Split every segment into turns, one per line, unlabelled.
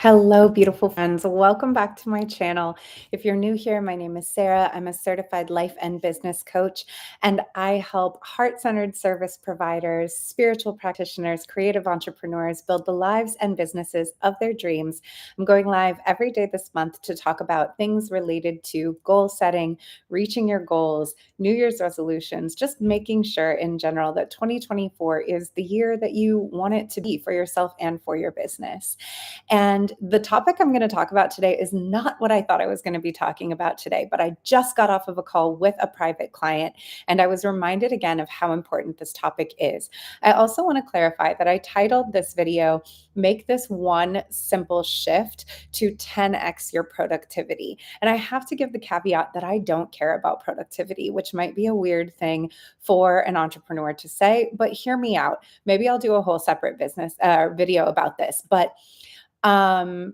Hello, beautiful friends. Welcome back to my channel. If you're new here, my name is Sarah. I'm a certified life and business coach, and I help heart centered service providers, spiritual practitioners, creative entrepreneurs build the lives and businesses of their dreams. I'm going live every day this month to talk about things related to goal setting, reaching your goals, New Year's resolutions, just making sure in general that 2024 is the year that you want it to be for yourself and for your business. And the topic I'm going to talk about today is not what I thought I was going to be talking about today, but I just got off of a call with a private client and I was reminded again of how important this topic is. I also want to clarify that I titled this video, Make This One Simple Shift to 10x Your Productivity. And I have to give the caveat that I don't care about productivity, which might be a weird thing for an entrepreneur to say, but hear me out. Maybe I'll do a whole separate business video about this, but um,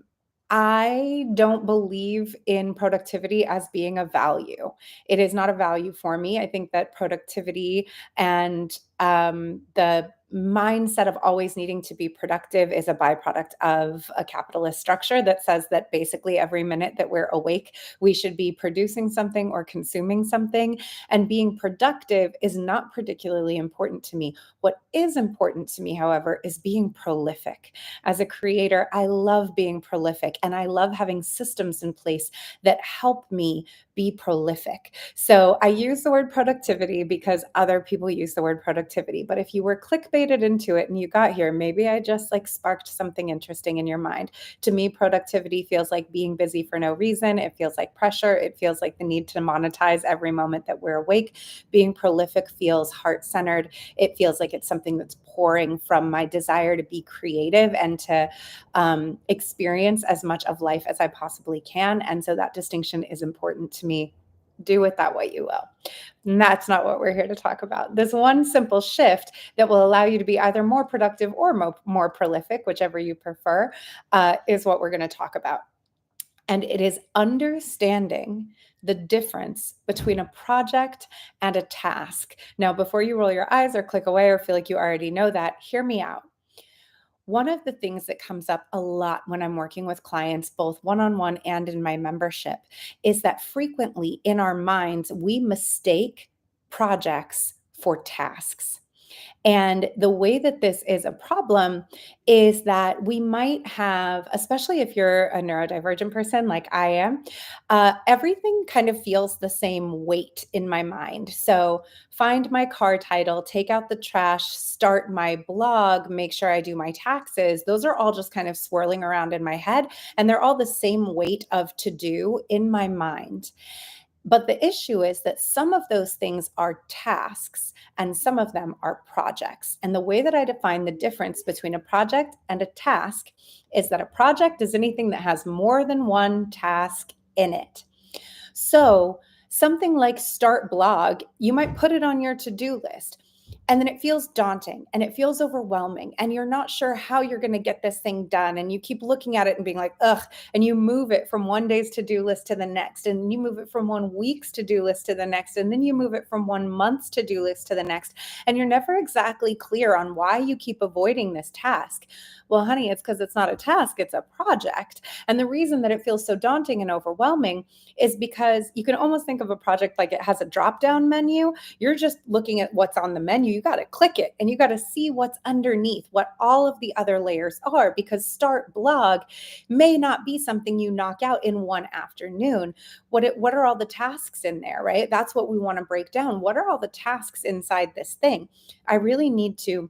I don't believe in productivity as being a value. It is not a value for me. I think that productivity and the mindset of always needing to be productive is a byproduct of a capitalist structure that says that basically every minute that we're awake, we should be producing something or consuming something. And being productive is not particularly important to me. What is important to me, however, is being prolific. As a creator, I love being prolific and I love having systems in place that help me be prolific. So I use the word productivity because other people use the word productivity. But if you were clickbaited into it and you got here, maybe I just sparked something interesting in your mind. To me, productivity feels like being busy for no reason. It feels like pressure. It feels like the need to monetize every moment that we're awake. Being prolific feels heart-centered. It feels like it's something that's pouring from my desire to be creative and to experience as much of life as I possibly can. And so that distinction is important to me. Do with that what you will. And that's not what we're here to talk about. This one simple shift that will allow you to be either more productive or more prolific, whichever you prefer, is what we're going to talk about. And it is understanding the difference between a project and a task. Now, before you roll your eyes or click away or feel like you already know that, hear me out. One of the things that comes up a lot when I'm working with clients, both one-on-one and in my membership, is that frequently in our minds, we mistake projects for tasks. And the way that this is a problem is that we might have, especially if you're a neurodivergent person like I am, everything kind of feels the same weight in my mind. So find my car title, take out the trash, start my blog, make sure I do my taxes. Those are all just kind of swirling around in my head. And they're all the same weight of to do in my mind. But the issue is that some of those things are tasks and some of them are projects. And the way that I define the difference between a project and a task is that a project is anything that has more than one task in it. So something like start blog, you might put it on your to-do list. And then it feels daunting and it feels overwhelming and you're not sure how you're going to get this thing done. And you keep looking at it and being like, ugh, and you move it from one day's to-do list to the next. And you move it from 1 week's to-do list to the next. And then you move it from 1 month's to-do list to the next. And you're never exactly clear on why you keep avoiding this task. Well, honey, it's because it's not a task, it's a project. And the reason that it feels so daunting and overwhelming is because you can almost think of a project like it has a drop-down menu. You're just looking at what's on the menu. You got to click it and you got to see what's underneath, what all of the other layers are, because start blog may not be something you knock out in one afternoon. What are all the tasks in there, right? That's what we want to break down. What are all the tasks inside this thing? I really need to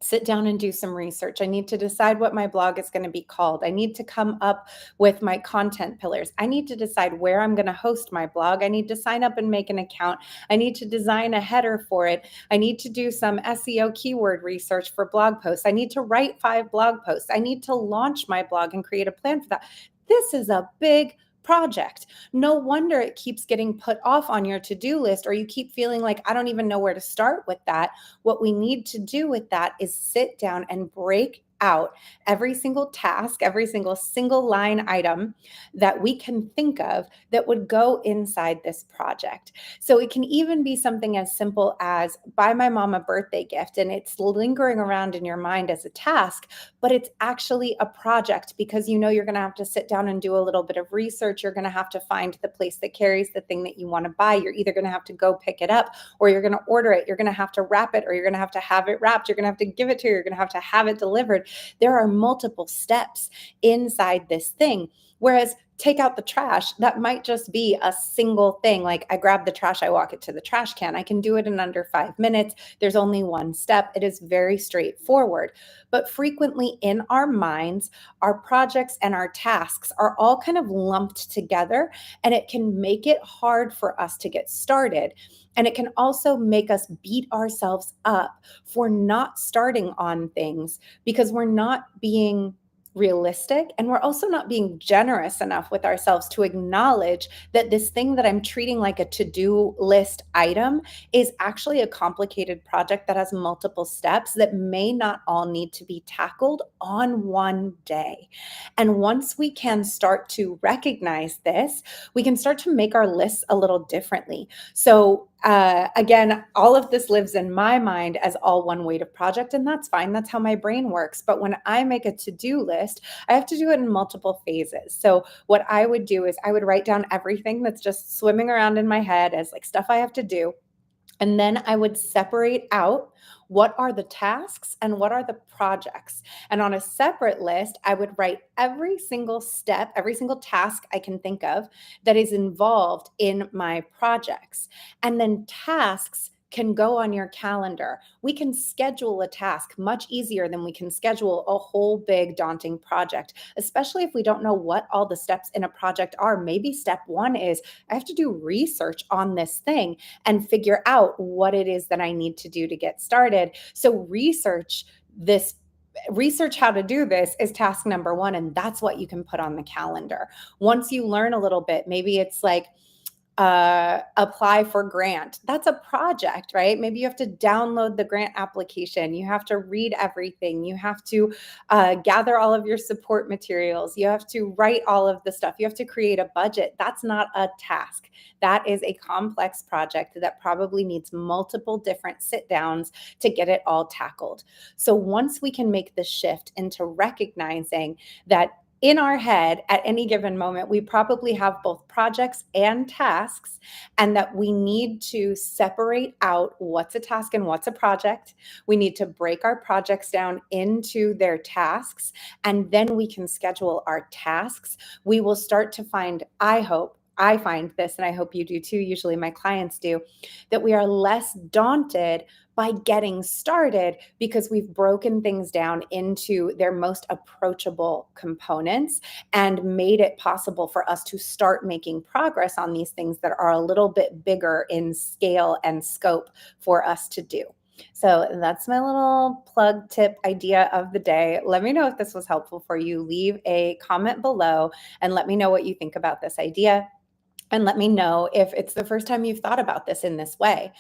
sit down and do some research. I need to decide what my blog is going to be called. I need to come up with my content pillars. I need to decide where I'm going to host my blog. I need to sign up and make an account. I need to design a header for it. I need to do some SEO keyword research for blog posts. I need to write 5 blog posts. I need to launch my blog and create a plan for that. This is a big project. No wonder it keeps getting put off on your to-do list, or you keep feeling like, I don't even know where to start with that. What we need to do with that is sit down and break out every single task, every single line item that we can think of that would go inside this project. So it can even be something as simple as buy my mom a birthday gift, and it's lingering around in your mind as a task, but it's actually a project because you know you're going to have to sit down and do a little bit of research. You're going to have to find the place that carries the thing that you want to buy. You're either going to have to go pick it up, or you're going to order it. You're going to have to wrap it, or you're going to have it wrapped. You're going to have to give it to her. You're going to have it delivered. There are multiple steps inside this thing. Whereas take out the trash, that might just be a single thing. Like I grab the trash, I walk it to the trash can. I can do it in under 5 minutes. There's only one step. It is very straightforward. But frequently in our minds, our projects and our tasks are all kind of lumped together, and it can make it hard for us to get started. And it can also make us beat ourselves up for not starting on things because we're not being realistic, and we're also not being generous enough with ourselves to acknowledge that this thing that I'm treating like a to-do list item is actually a complicated project that has multiple steps that may not all need to be tackled on one day. And once we can start to recognize this, we can start to make our lists a little differently. So again, all of this lives in my mind as all one weighted project, and that's fine. That's how my brain works. But when I make a to-do list, I have to do it in multiple phases. So what I would do is I would write down everything that's just swimming around in my head as like stuff I have to do. And then I would separate out what are the tasks and what are the projects. And on a separate list, I would write every single step, every single task I can think of that is involved in my projects. And then tasks can go on your calendar. We can schedule a task much easier than we can schedule a whole big daunting project, especially if we don't know what all the steps in a project are. Maybe step one is I have to do research on this thing and figure out what it is that I need to do to get started. So research how to do this is task number one, and that's what you can put on the calendar. Once you learn a little bit, maybe it's like apply for grant. That's a project, right? Maybe you have to download the grant application. You have to read everything. You have to gather all of your support materials. You have to write all of the stuff. You have to create a budget. That's not a task. That is a complex project that probably needs multiple different sit downs to get it all tackled. So once we can make the shift into recognizing that in our head at any given moment, we probably have both projects and tasks, and that we need to separate out what's a task and what's a project. We need to break our projects down into their tasks, and then we can schedule our tasks. We will start to find, I find this, and I hope you do too, usually my clients do, that we are less daunted by getting started because we've broken things down into their most approachable components and made it possible for us to start making progress on these things that are a little bit bigger in scale and scope for us to do. So that's my little plug tip idea of the day. Let me know if this was helpful for you. Leave a comment below and let me know what you think about this idea. And let me know if it's the first time you've thought about this in this way.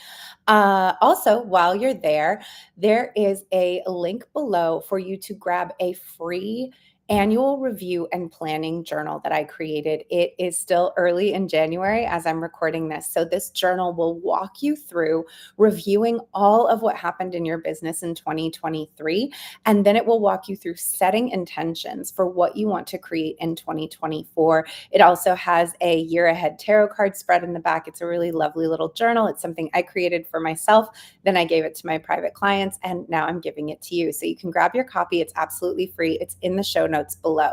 Also, while you're there, there is a link below for you to grab a free annual review and planning journal that I created. It is still early in January as I'm recording this. So this journal will walk you through reviewing all of what happened in your business in 2023. And then it will walk you through setting intentions for what you want to create in 2024. It also has a year ahead tarot card spread in the back. It's a really lovely little journal. It's something I created for myself. Then I gave it to my private clients, and now I'm giving it to you. So you can grab your copy. It's absolutely free. It's in the show notes below.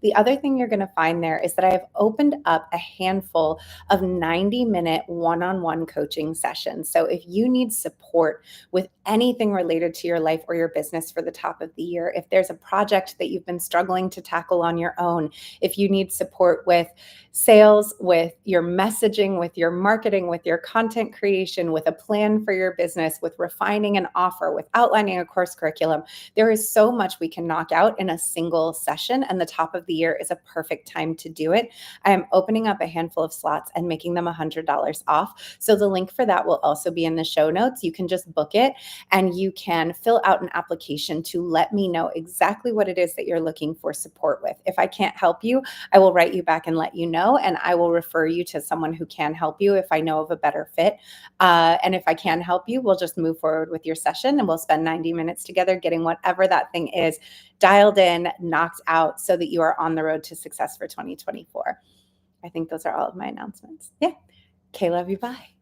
The other thing you're going to find there is that I have opened up a handful of 90-minute one-on-one coaching sessions. So if you need support with anything related to your life or your business for the top of the year, if there's a project that you've been struggling to tackle on your own, if you need support with sales, with your messaging, with your marketing, with your content creation, with a plan for your business, with refining an offer, with outlining a course curriculum, there is so much we can knock out in a single session. And the top of the year is a perfect time to do it. I am opening up a handful of slots and making them $100 off. So the link for that will also be in the show notes. You can just book it and you can fill out an application to let me know exactly what it is that you're looking for support with. If I can't help you, I will write you back and let you know, and I will refer you to someone who can help you if I know of a better fit. And if I can help you, we'll just move forward with your session and we'll spend 90 minutes together getting whatever that thing is dialed in, knocked out, so that you are on the road to success for 2024. I think those are all of my announcements. Yeah. Okay, love you. Bye.